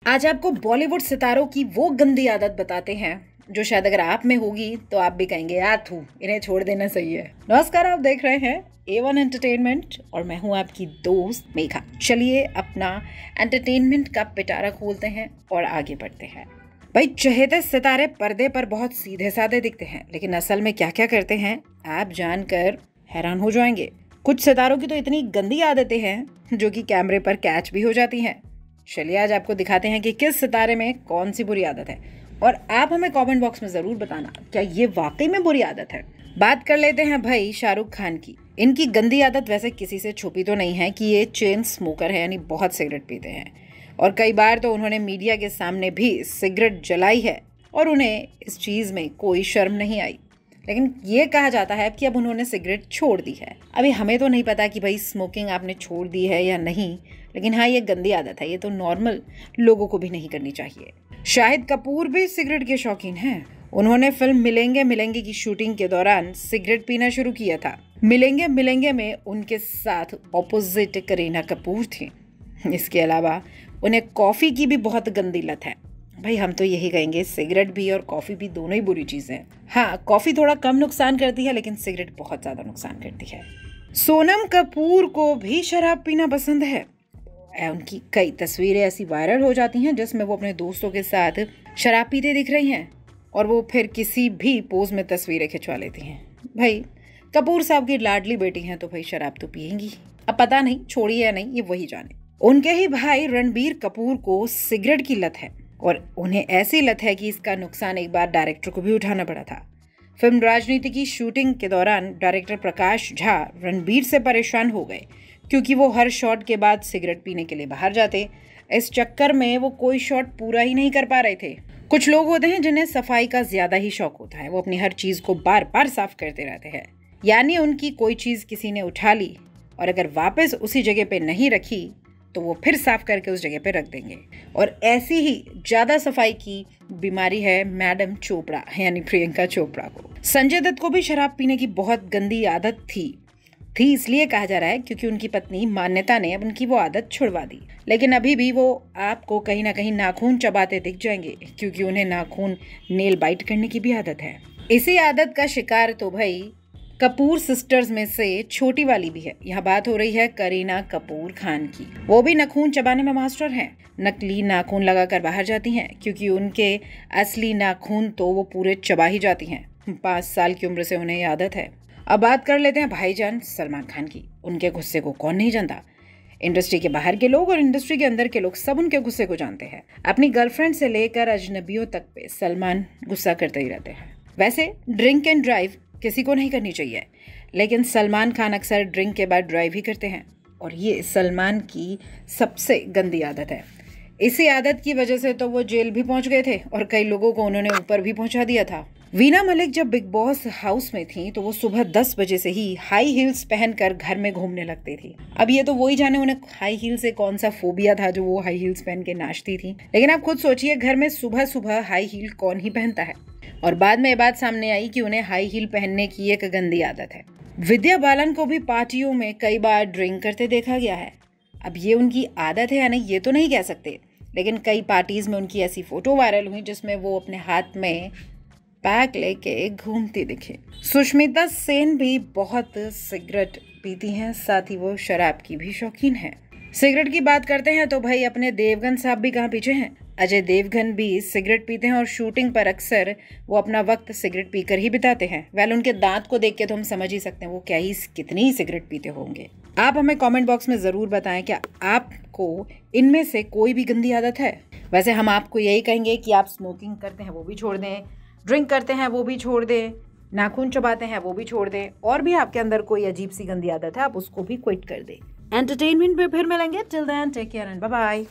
आज आपको बॉलीवुड सितारों की वो गंदी आदत बताते हैं जो शायद अगर आप में होगी तो आप भी कहेंगे यार थू इन्हें छोड़ देना सही है। नमस्कार, आप देख रहे हैं A1 एंटरटेनमेंट और मैं हूं आपकी दोस्त मेघा। चलिए अपना एंटरटेनमेंट का पिटारा खोलते हैं और आगे बढ़ते हैं। भाई, चहेते सितारे पर्दे पर बहुत सीधे साधे दिखते हैं, लेकिन असल में क्या क्या करते हैं आप जानकर हैरान हो जाएंगे। कुछ सितारों की तो इतनी गंदी आदतें हैं जो कि कैमरे पर कैच भी हो जाती हैं। चलिए आज आपको दिखाते हैं कि किस सितारे में कौन सी बुरी आदत है, और आप हमें कमेंट बॉक्स में जरूर बताना क्या ये वाकई में बुरी आदत है। बात कर लेते हैं भाई शाहरुख खान की। इनकी गंदी आदत वैसे किसी से छुपी तो नहीं है कि ये चेन स्मोकर है, यानी बहुत सिगरेट पीते हैं, और कई बार तो उन्होंने मीडिया के सामने भी सिगरेट जलाई है और उन्हें इस चीज में कोई शर्म नहीं आई। लेकिन ये कहा जाता है कि अब उन्होंने सिगरेट छोड़ दी है। अभी हमें तो नहीं पता कि भाई स्मोकिंग आपने छोड़ दी है या नहीं, लेकिन हाँ ये गंदी आदत है, ये तो नॉर्मल लोगों को भी नहीं करनी चाहिए। शाहिद कपूर भी सिगरेट के शौकीन हैं। उन्होंने फिल्म मिलेंगे मिलेंगे की शूटिंग के दौरान सिगरेट पीना शुरू किया था। मिलेंगे मिलेंगे में उनके साथ ऑपोजिट करीना कपूर थी। इसके अलावा उन्हें कॉफी की भी बहुत गंदी लत है। भाई हम तो यही कहेंगे, सिगरेट भी और कॉफी भी दोनों ही बुरी चीजें हैं। हाँ, कॉफी थोड़ा कम नुकसान करती है, लेकिन सिगरेट बहुत ज्यादा नुकसान करती है। सोनम कपूर को भी शराब पीना पसंद है। उनकी कई तस्वीरें ऐसी वायरल हो जाती हैं जिसमें वो अपने दोस्तों के साथ शराब पीते दिख रही हैं, और वो फिर किसी भी पोज में तस्वीरें खिंचवा लेती हैं। भाई कपूर साहब की लाडली बेटी हैं तो भाई शराब तो पिएंगी। अब पता नहीं छोड़ी या नहीं, ये वही जाने। उनके ही भाई रणबीर कपूर को सिगरेट की लत है, और उन्हें ऐसी लत है कि इसका नुकसान एक बार डायरेक्टर को भी उठाना पड़ा था। फिल्म राजनीति की शूटिंग के दौरान डायरेक्टर प्रकाश झा रणबीर से परेशान हो गए क्योंकि वो हर शॉट के बाद सिगरेट पीने के लिए बाहर जाते। इस चक्कर में वो कोई शॉट पूरा ही नहीं कर पा रहे थे। कुछ लोग होते हैं जिन्हें सफाई का ज्यादा ही शौक होता है, वो अपनी हर चीज को बार बार साफ करते रहते हैं। यानी उनकी कोई चीज किसी ने उठा ली और अगर वापस उसी जगह पे नहीं रखी तो वो फिर साफ करके उस जगह पे रख देंगे। और ऐसी ही ज्यादा सफाई की बीमारी है मैडम चोपड़ा यानी प्रियंका चोपड़ा को। संजय दत्त को भी शराब पीने की बहुत गंदी आदत थी इसलिए कहा जा रहा है क्योंकि उनकी पत्नी मान्यता ने अब उनकी वो आदत छुड़वा दी। लेकिन अभी भी वो आपको कहीं ना कहीं नाखून चबाते दिख जाएंगे, क्योंकि उन्हें नाखून नेल बाइट करने की भी आदत है। इसी आदत का शिकार तो भाई कपूर सिस्टर्स में से छोटी वाली भी है। यहाँ बात हो रही है करीना कपूर खान की। वो भी नाखून चबाने में मास्टर हैं। नकली नाखून लगाकर बाहर जाती हैं क्योंकि उनके असली नाखून तो वो पूरे चबा ही जाती हैं। 5 साल की उम्र से उन्हें ये आदत है। अब बात कर लेते हैं भाईजान सलमान खान की। उनके गुस्से को कौन नहीं जानता। इंडस्ट्री के बाहर के लोग और इंडस्ट्री के अंदर के लोग सब उनके गुस्से को जानते हैं। अपनी गर्लफ्रेंड से लेकर अजनबियों तक पे सलमान गुस्सा करते ही रहते हैं। वैसे ड्रिंक एंड ड्राइव किसी को नहीं करनी चाहिए, लेकिन सलमान खान अक्सर ड्रिंक के बाद ड्राइव ही करते हैं, और ये सलमान की सबसे गंदी आदत है। इसी आदत की वजह से तो वो जेल भी पहुंच गए थे और कई लोगों को उन्होंने ऊपर भी पहुंचा दिया था। वीना मलिक जब बिग बॉस हाउस में थी तो वो सुबह 10 बजे से ही हाई हील्स पहनकर घर में घूमने लगती थी। अब ये तो वही जाने उन्हें हाई हील से कौन सा फोबिया था जो वो हाई हील्स पहन के नाचती थी। लेकिन आप खुद सोचिए, घर में सुबह सुबह हाई हील कौन ही पहनता है। और बाद में ये बात सामने आई कि उन्हें हाई हील पहनने की एक गंदी आदत है। विद्या बालन को भी पार्टियों में कई बार ड्रिंक करते देखा गया है। अब ये उनकी आदत है या नहीं ये तो नहीं कह सकते, लेकिन कई पार्टीज में उनकी ऐसी फोटो वायरल हुई जिसमें वो अपने हाथ में पैक लेके घूमती दिखे। सुष्मिता सेन भी बहुत सिगरेट पीती हैं, साथ ही वो शराब की भी शौकीन है। सिगरेट की बात करते हैं तो भाई अपने देवगन साहब भी कहाँ पीछे हैं। अजय देवगन भी सिगरेट पीते हैं और शूटिंग पर अक्सर वो अपना वक्त सिगरेट पीकर ही बिताते हैं। वेल उनके दांत को देख के तो हम समझ ही सकते हैं वो क्या ही कितनी ही सिगरेट पीते होंगे। आप हमें कमेंट बॉक्स में जरूर बताएं क्या आपको इनमें से कोई भी गंदी आदत है। वैसे हम आपको यही कहेंगे कि आप स्मोकिंग करते हैं वो भी छोड़ दें, ड्रिंक करते हैं वो भी छोड़ दें, नाखून चबाते हैं वो भी छोड़ दें, और भी आपके अंदर कोई अजीब सी गंदी आदत है आप उसको भी क्विट कर दें। एंटरटेनमेंट पे फिर मिलेंगे। Till then take care and bye bye.